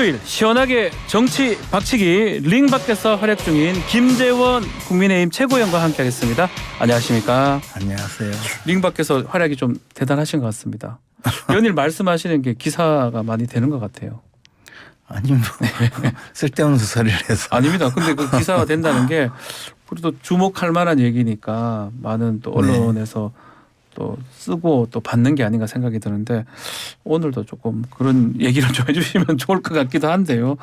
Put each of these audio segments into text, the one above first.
일요일 시원하게 정치 박치기 링 밖에서 활약 중인 김재원 국민의힘 최고위원과 함께하겠습니다. 안녕하십니까? 안녕하세요. 링 밖에서 활약이 좀 대단하신 것 같습니다. 연일 말씀하시는 게 기사가 많이 되는 것 같아요. 아니 뭐 쓸데없는 소리를 해서. 아닙니다. 근데 그 기사가 된다는 게 그래도 주목할 만한 얘기니까 많은 또 언론에서 또 쓰고 또 받는 게 아닌가 생각이 드는데 오늘도 조금 그런 얘기를 좀 해주시면 좋을 것 같기도 한데요.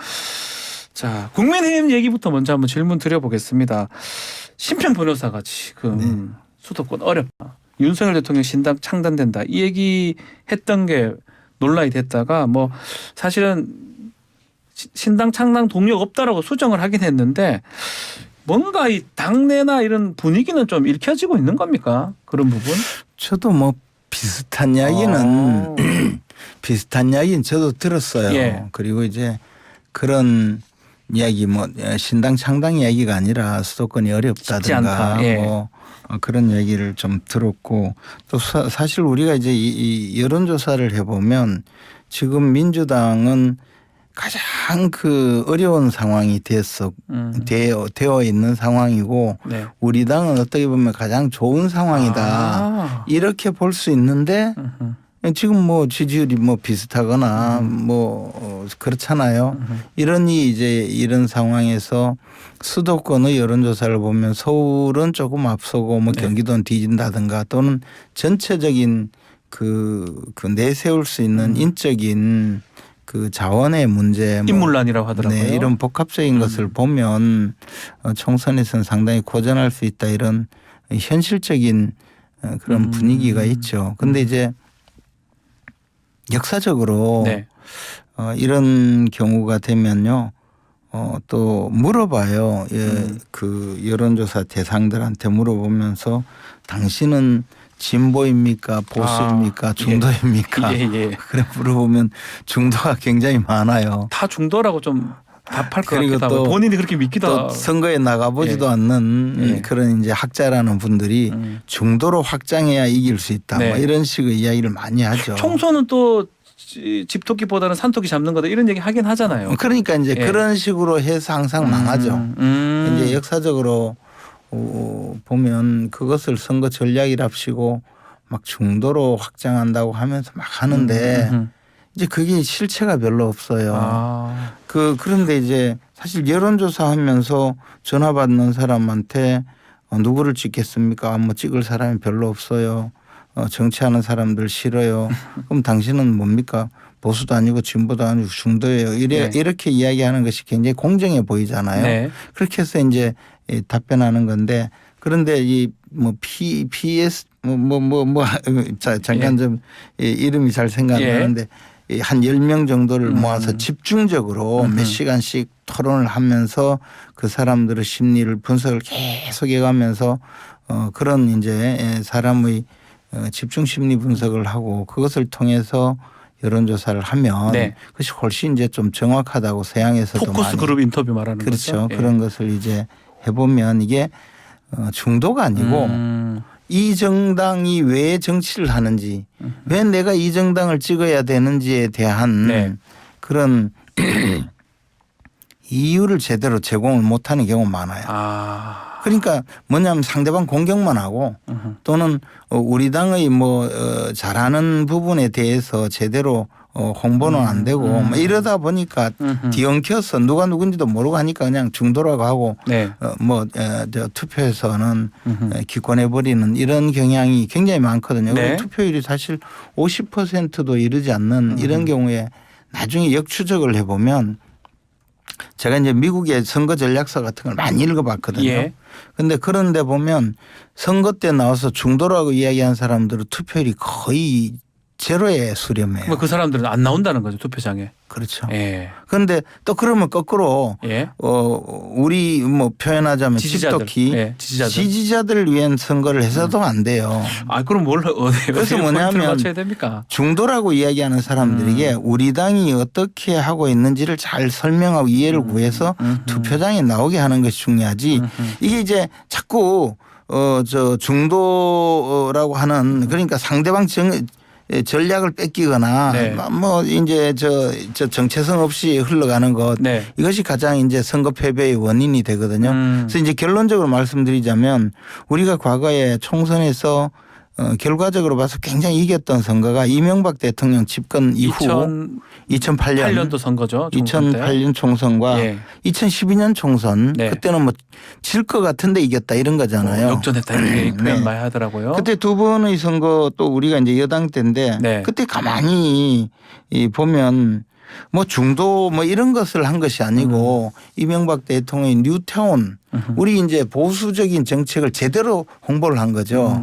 자, 국민의힘 얘기부터 먼저 한번 질문 드려보겠습니다. 심평 변호사가 지금 수도권 어렵다. 윤석열 대통령 신당 창단된다. 이 얘기 했던 게 논란이 됐다가 뭐 사실은 신당 창당 동력 없다라고 수정을 하긴 했는데 뭔가 이 당내나 이런 분위기는 좀 읽혀지고 있는 겁니까? 그런 부분? 저도 뭐 비슷한 이야기는 비슷한 이야기는 저도 들었어요. 예. 그리고 이제 그런 이야기 뭐 신당 창당 이야기가 아니라 수도권이 어렵다든가 예. 뭐 그런 얘기를 좀 들었고 또 사실 우리가 이제 이 여론조사를 해보면 지금 민주당은 가장 그 어려운 상황이 되어 있는 상황이고 네. 우리 당은 어떻게 보면 가장 좋은 상황이다 이렇게 볼 수 있는데 지금 뭐 지지율이 뭐 비슷하거나 뭐 그렇잖아요. 이러니 이제 이런 상황에서 수도권의 여론조사를 보면 서울은 조금 앞서고 뭐 경기도는 뒤진다든가 또는 전체적인 그 내세울 수 있는 인적인 그 자원의 문제, 인물난이라고 하더라고요. 네, 이런 복합적인 것을 보면 총선에서는 상당히 고전할 수 있다 이런 현실적인 그런 분위기가 있죠. 그런데 이제 역사적으로 이런 경우가 되면요, 또 물어봐요. 그 여론조사 대상들한테 물어보면서 당신은 진보입니까 보수입니까 중도입니까? 그래 물어보면 중도가 굉장히 많아요. 다 중도라고 좀 답할 것 같기도 하고 본인이 그렇게 믿기도 또 하고. 선거에 나가보지도 않는 그런 이제 학자라는 분들이 중도로 확장해야 이길 수 있다. 뭐 이런 식의 이야기를 많이 하죠. 총선은 또 집토끼보다는 산토끼 잡는 거다 이런 얘기 하긴 하잖아요. 그러니까 이제 그런 식으로 해서 항상 망하죠. 이제 역사적으로 보면 그것을 선거 전략이랍시고 막 중도로 확장한다고 하면서 막 하는데 이제 그게 실체가 별로 없어요. 그런데 이제 사실 여론조사 하면서 전화 받는 사람한테 누구를 찍겠습니까? 뭐 찍을 사람이 별로 없어요. 정치하는 사람들 싫어요. 그럼 당신은 뭡니까? 보수도 아니고 진보도 아니고 중도예요. 이렇게 이야기하는 것이 굉장히 공정해 보이잖아요. 그렇게 해서 이제 답변하는 건데 그런데 이 뭐 PS 잠깐 좀 이름이 잘 생각 안 나는데 한 10명 정도를 모아서 집중적으로 몇 시간씩 토론을 하면서 그 사람들의 심리를 분석을 계속 해가면서 그런 이제 사람의 집중 심리 분석을 하고 그것을 통해서 여론조사를 하면 그것이 훨씬 이제 좀 정확하다고 서양에서도 포커스 그룹 인터뷰 말하는 거죠. 거죠. 그런 것을 이제 해보면 이게 중도가 아니고 이 정당이 왜 정치를 하는지 왜 내가 이 정당을 찍어야 되는지에 대한 그런 이유를 제대로 제공을 못하는 경우가 많아요. 그러니까 뭐냐면 상대방 공격만 하고 또는 우리 당의 뭐 잘하는 부분에 대해서 제대로 홍보는 안 되고 뭐 이러다 보니까 뒤엉켜서 누가 누군지도 모르고 하니까 그냥 중도라고 하고 투표에서는 기권해버리는 이런 경향이 굉장히 많거든요. 투표율이 사실 50%도 이르지 않는 이런 경우에 나중에 역추적을 해보면 제가 이제 미국의 선거 전략서 같은 걸 많이 읽어봤거든요. 그런데 그런데 보면 선거 때 나와서 중도라고 이야기한 사람들은 투표율이 거의 제로에 수렴해요. 그 사람들은 안 나온다는 거죠 투표장에. 그렇죠. 그런데 또 그러면 거꾸로 우리 뭐 표현하자면 집토끼 지지자들을 위한 선거를 해서도 안 돼요. 그럼 뭘 그래서 뭐냐면 맞춰야 됩니까? 중도라고 이야기하는 사람들에게 우리 당이 어떻게 하고 있는지를 잘 설명하고 이해를 구해서 투표장에 나오게 하는 것이 중요하지. 이게 이제 자꾸 저 중도라고 하는 그러니까 상대방 전략을 뺏기거나 네. 뭐 이제 저 정체성 없이 흘러가는 것 네. 이것이 가장 이제 선거 패배의 원인이 되거든요. 음. 그래서 이제 결론적으로 말씀드리자면 우리가 과거에 총선에서 결과적으로 봐서 굉장히 이겼던 선거가 이명박 대통령 집권 이후 2008년 8년도 선거죠. 총선 때. 2008년 총선과 예. 2012년 총선 네. 그때는 뭐 질 것 같은데 이겼다 이런 거잖아요. 역전했다 이렇게 표현 네. 많이 하더라고요. 그때 두 번의 선거 또 우리가 이제 여당 때인데 네. 그때 가만히 보면 뭐 중도 뭐 이런 것을 한 것이 아니고 이명박 대통령의 뉴타운 우리 이제 보수적인 정책을 제대로 홍보를 한 거죠.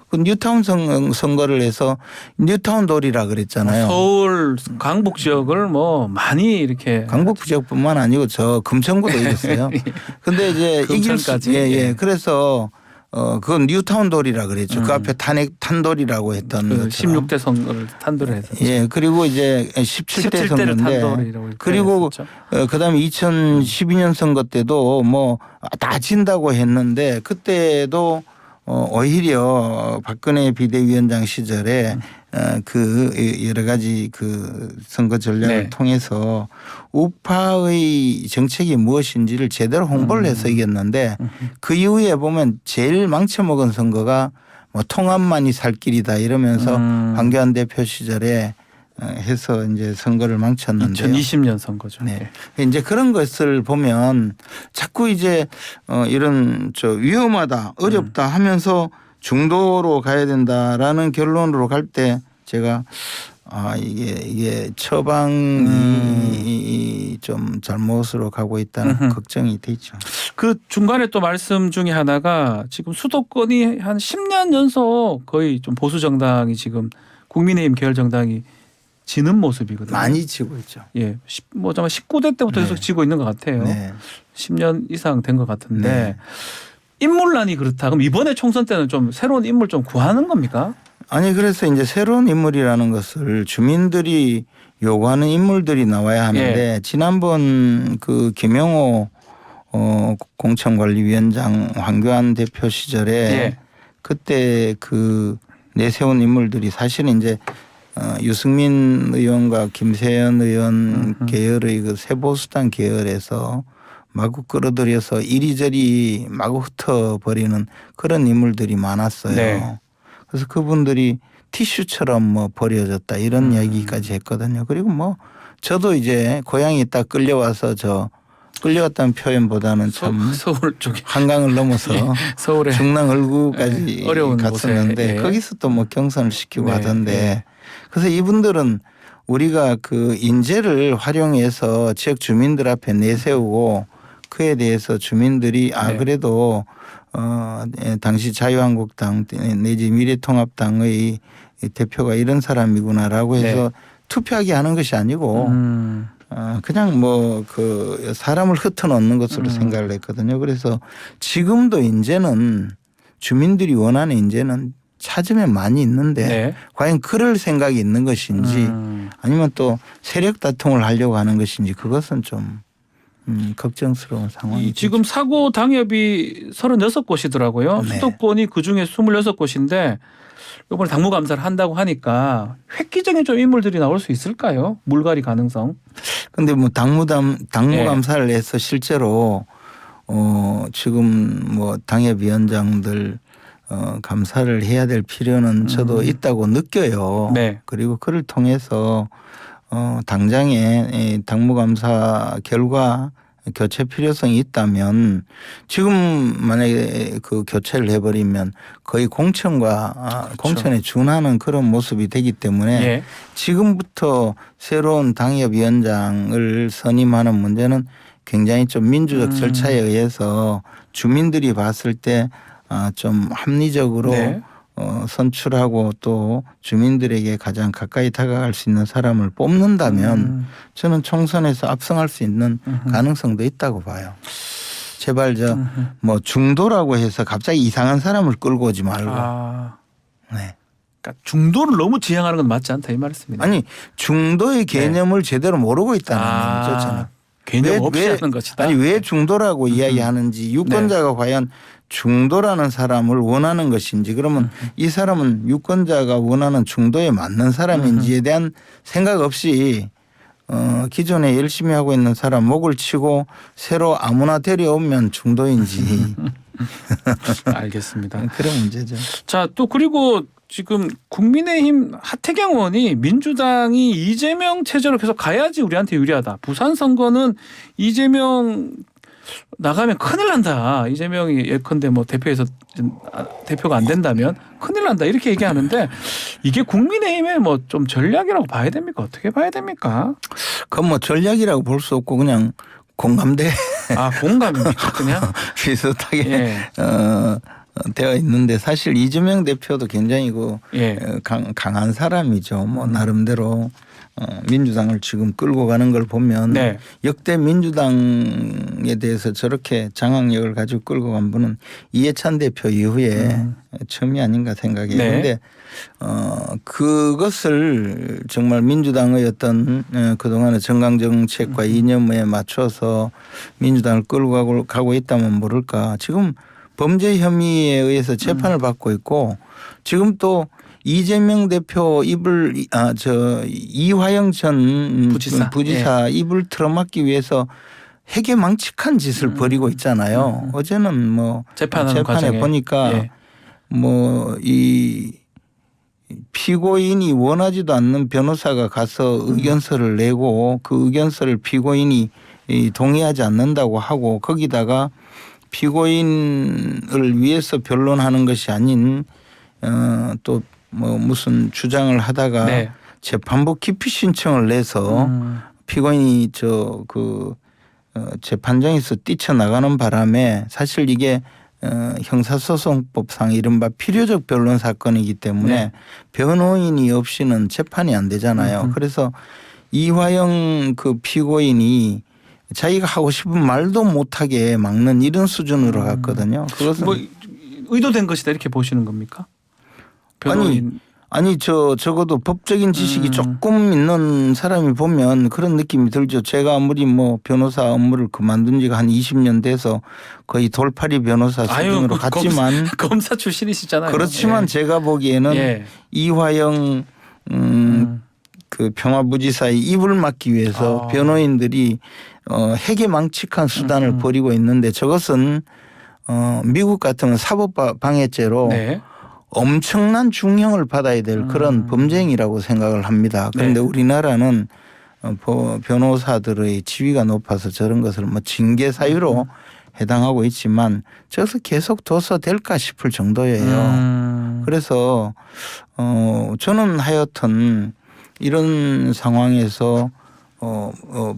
그 뉴타운 선거를 해서 뉴타운 돌이라 그랬잖아요. 서울 강북 지역을 뭐 많이 이렇게 강북 지역뿐만 아니고 저 금천구도 이겼어요. 근데 이제 이길 수, 금천까지. 예. 그래서 그건 뉴타운 돌이라 그랬죠. 그 앞에 탄돌이라고 했던 그 것처럼. 16대 선거를 탄도를 했었죠. 예. 그리고 이제 17대 17대를 선거인데 탄도리라고 그리고 그다음에 2012년 선거 때도 뭐 다 진다고 했는데 그때도 오히려 박근혜 비대위원장 시절에 그 여러 가지 그 선거 전략을 네. 통해서 우파의 정책이 무엇인지를 제대로 홍보를 해서 이겼는데 그 이후에 보면 제일 망쳐먹은 선거가 뭐 통합만이 살 길이다 이러면서 황교안 대표 시절에 해서 이제 선거를 망쳤는데요. 2020년 선거죠. 네. 이제 그런 것을 보면 자꾸 이제 이런 위험하다, 어렵다 하면서 중도로 가야 된다라는 결론으로 갈 때 제가 이게 처방이 좀 잘못으로 가고 있다는 걱정이 되죠. 그 중간에 또 말씀 중에 하나가 지금 수도권이 한 10년 연속 거의 좀 보수 정당이 지금 국민의힘 계열 정당이 지는 모습이거든요. 많이 지고 있죠. 예, 뭐 아마 19대 때부터 계속 지고 있는 것 같아요. 네. 10년 이상 된 것 같은데 네. 인물난이 그렇다. 그럼 이번에 총선 때는 좀 새로운 인물 좀 구하는 겁니까? 아니 그래서 이제 새로운 인물이라는 것을 주민들이 요구하는 인물들이 나와야 하는데 지난번 그 김영호 공천관리위원장 황교안 대표 시절에 예. 그때 그 내세운 인물들이 사실은 이제 유승민 의원과 김세연 의원 계열의 그 새보수당 계열에서 마구 끌어들여서 이리저리 마구 흩어버리는 그런 인물들이 많았어요. 네. 그래서 그분들이 티슈처럼 뭐 버려졌다 이런 이야기까지 했거든요. 그리고 뭐 저도 이제 고향이 딱 끌려와서 끌려왔다는 표현보다는 참 서울 쪽에 한강을 넘어서 서울에 중랑 을구까지 어려운 갔었는데 곳에, 예. 거기서 또 뭐 경선을 시키고 네, 하던데 네. 그래서 이분들은 우리가 그 인재를 활용해서 지역 주민들 앞에 내세우고 그에 대해서 주민들이 네. 그래도 당시 자유한국당 내지 미래통합당의 대표가 이런 사람이구나라고 해서 네. 투표하게 하는 것이 아니고 그냥 뭐 그 사람을 흩어놓는 것으로 생각을 했거든요. 그래서 지금도 이제는 주민들이 원하는 인재는 찾으면 많이 있는데 네. 과연 그럴 생각이 있는 것인지 아니면 또 세력 다툼을 하려고 하는 것인지 그것은 좀 걱정스러운 상황이죠. 지금 사고 당협이 36곳이더라고요. 네. 수도권이 그중에 26곳인데 이번에 당무감사를 한다고 하니까 획기적인 좀 인물들이 나올 수 있을까요? 물갈이 가능성. 근데 뭐 당무감사를 해서 실제로 지금 뭐 당협위원장들 감사를 해야 될 필요는 저도 있다고 느껴요. 네. 그리고 그를 통해서 당장에 당무감사 결과 교체 필요성이 있다면 지금 만약에 그 교체를 해버리면 거의 공천과 그렇죠. 공천에 준하는 그런 모습이 되기 때문에 예. 지금부터 새로운 당협위원장을 선임하는 문제는 굉장히 좀 민주적 절차에 의해서 주민들이 봤을 때 좀 합리적으로 네. 선출하고 또 주민들에게 가장 가까이 다가갈 수 있는 사람을 뽑는다면 저는 총선에서 압승할 수 있는 가능성도 있다고 봐요. 제발 뭐 중도라고 해서 갑자기 이상한 사람을 끌고 오지 말고. 네. 그러니까 중도를 너무 지향하는 건 맞지 않다 이 말씀입니다. 아니 중도의 개념을 제대로 모르고 있다는 거죠. 저는. 개념 없이 하는 것이다. 아니 왜 중도라고 이야기하는지 유권자가 과연 중도라는 사람을 원하는 것인지 그러면 이 사람은 유권자가 원하는 중도에 맞는 사람인지에 대한 생각 없이 기존에 열심히 하고 있는 사람 목을 치고 새로 아무나 데려오면 중도인지 알겠습니다. 그런 문제죠. 자, 또 그리고 지금 국민의힘 하태경 의원이 민주당이 이재명 체제로 계속 가야지 우리한테 유리하다. 부산 선거는 이재명 나가면 큰일 난다. 이재명이 예컨대 뭐 대표가 안 된다면 큰일 난다. 이렇게 얘기하는데 이게 국민의힘의 뭐 좀 전략이라고 봐야 됩니까? 어떻게 봐야 됩니까? 그건 뭐 전략이라고 볼 수 없고 그냥 공감대 공감입니까? 그냥 비슷하게 예. 되어 있는데 사실 이재명 대표도 굉장히 예. 강한 사람이죠. 뭐 나름대로 민주당을 지금 끌고 가는 걸 보면 네. 역대 민주당에 대해서 저렇게 장악력을 가지고 끌고 간 분은 이해찬 대표 이후에 처음이 아닌가 생각해요. 그런데 네. 그것을 정말 민주당의 어떤 그동안의 정강정책과 이념에 맞춰서 민주당을 끌고 가고 있다면 모를까. 지금 범죄 혐의에 의해서 재판을 받고 있고 지금 또 이재명 대표 이화영 전 부지사 입을 틀어막기 위해서 해괴망측한 짓을 벌이고 있잖아요. 어제는 뭐 재판에 과정에. 보니까 예. 뭐 이 피고인이 원하지도 않는 변호사가 가서 의견서를 내고 그 의견서를 피고인이 동의하지 않는다고 하고 거기다가 피고인을 위해서 변론하는 것이 아닌 또 뭐 무슨 주장을 하다가 네. 재판부 기피 신청을 내서 피고인이 재판장에서 뛰쳐나가는 바람에 사실 이게 형사소송법상 이른바 필요적 변론 사건이기 때문에 네. 변호인이 없이는 재판이 안 되잖아요. 그래서 이화영 그 피고인이 자기가 하고 싶은 말도 못하게 막는 이런 수준으로 갔거든요. 그것은 뭐 의도된 것이다 이렇게 보시는 겁니까? 변호인. 아니 적어도 법적인 지식이 조금 있는 사람이 보면 그런 느낌이 들죠. 제가 아무리 뭐 변호사 업무를 그만둔 지가 한 20년 돼서 거의 돌팔이 변호사 수준으로 갔지만 검사 출신이시잖아요. 그렇지만 예. 제가 보기에는 예. 이화영 그 평화부지사의 입을 막기 위해서 변호인들이 해괴망측한 수단을 벌이고 있는데 저것은 미국 같으면 사법방해죄로 네. 엄청난 중형을 받아야 될 그런 범죄행위라고 생각을 합니다. 그런데 네. 우리나라는 변호사들의 지위가 높아서 저런 것을 뭐 징계 사유로 해당하고 있지만 저것을 계속 둬서 될까 싶을 정도예요. 그래서 저는 하여튼 이런 상황에서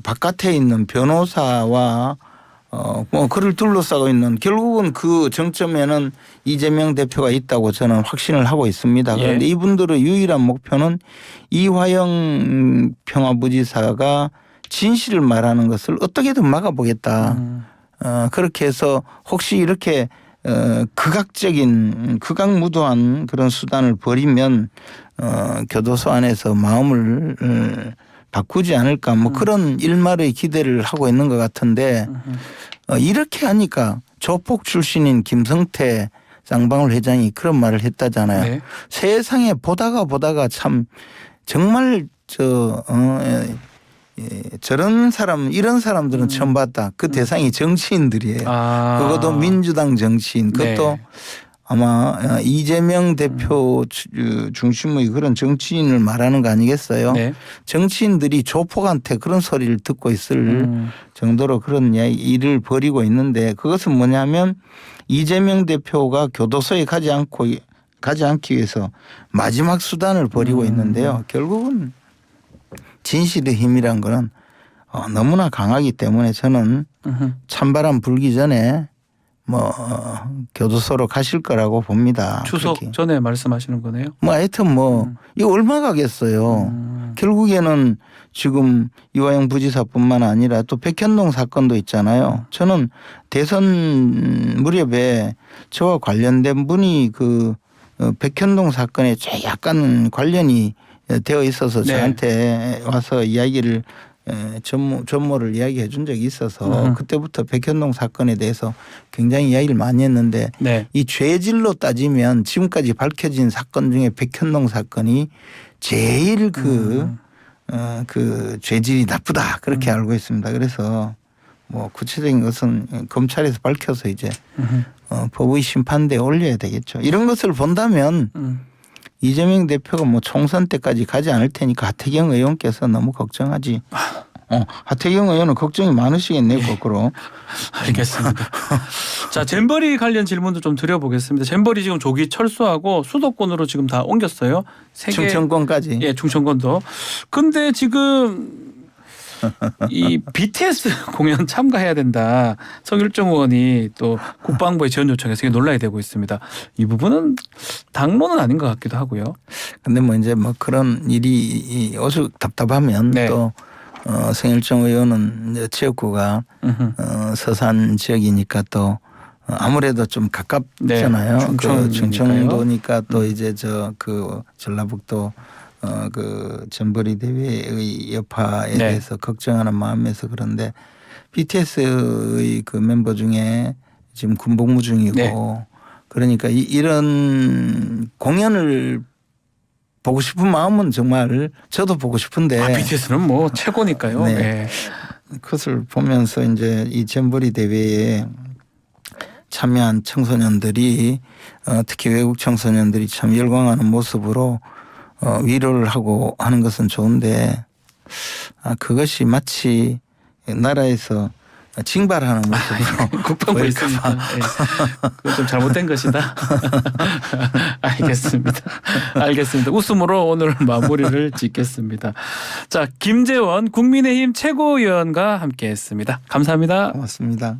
바깥에 있는 변호사와 뭐 그를 둘러싸고 있는 결국은 그 정점에는 이재명 대표가 있다고 저는 확신을 하고 있습니다. 그런데 예. 이분들의 유일한 목표는 이화영 평화부지사가 진실을 말하는 것을 어떻게든 막아보겠다. 그렇게 해서 혹시 이렇게 극악무도한 그런 수단을 벌이면 교도소 안에서 마음을 바꾸지 않을까 뭐 그런 일말의 기대를 하고 있는 것 같은데 이렇게 하니까 조폭 출신인 김성태 쌍방울 회장이 그런 말을 했다잖아요. 네. 세상에 보다가 참 정말 저런 사람 이런 사람들은 처음 봤다. 그 대상이 정치인들이에요. 그것도 민주당 정치인. 그것도 네. 아마 이재명 대표 중심의 그런 정치인을 말하는 거 아니겠어요? 네. 정치인들이 조폭한테 그런 소리를 듣고 있을 정도로 그런 일을 벌이고 있는데 그것은 뭐냐면 이재명 대표가 교도소에 가지 않기 위해서 마지막 수단을 벌이고 있는데요. 결국은 진실의 힘이란 거는 너무나 강하기 때문에 저는 찬바람 불기 전에 교도소로 가실 거라고 봅니다. 추석 그렇게. 전에 말씀하시는 거네요. 하여튼 이거 얼마 가겠어요. 결국에는 지금 이화영 부지사뿐만 아니라 또 백현동 사건도 있잖아요. 저는 대선 무렵에 저와 관련된 분이 그 백현동 사건에 약간 관련이 되어 있어서 네. 저한테 와서 이야기를 전모를 이야기해 준 적이 있어서 그때부터 백현동 사건에 대해서 굉장히 이야기를 많이 했는데 네. 이 죄질로 따지면 지금까지 밝혀진 사건 중에 백현동 사건이 제일 그 죄질이 나쁘다 그렇게 알고 있습니다. 그래서 뭐 구체적인 것은 검찰에서 밝혀서 이제 법의 심판대에 올려야 되겠죠. 이런 것을 본다면 이재명 대표가 뭐 총선 때까지 가지 않을 테니까 하태경 의원께서 너무 걱정하지. 하태경 의원은 걱정이 많으시겠네요, 거꾸로. 알겠습니다. 자, 잼버리 관련 질문도 좀 드려보겠습니다. 잼버리 지금 조기 철수하고 수도권으로 지금 다 옮겼어요. 충청권까지. 예, 충청권도. 근데 지금 이 BTS 공연 참가해야 된다. 성일종 의원이 또 국방부에 지원 요청해서 이게 논란이 되고 있습니다. 이 부분은 당론은 아닌 것 같기도 하고요. 근데 뭐 이제 뭐 그런 일이 오죽 답답하면 네. 또 성일종 의원은 이제 지역구가 서산 지역이니까 또 아무래도 좀 가깝잖아요. 네, 그 충청도니까 또 이제 그 전라북도 그 잼버리 대회의 여파에 네. 대해서 걱정하는 마음에서 그런데 BTS의 그 멤버 중에 지금 군복무 중이고 네. 그러니까 이런 공연을 보고 싶은 마음은 정말 저도 보고 싶은데 BTS는 뭐 최고니까요. 네. 네. 그것을 보면서 이제 이 잼버리 대회에 참여한 청소년들이 특히 외국 청소년들이 참 열광하는 모습으로 위로를 하고 하는 것은 좋은데 그것이 마치 나라에서 징발하는 모습으로 국방부에 있습니다. 네. 그건 좀 잘못된 것이다. 알겠습니다. 알겠습니다. 웃음으로 오늘 마무리를 짓겠습니다. 자, 김재원 국민의힘 최고위원과 함께했습니다. 감사합니다. 고맙습니다.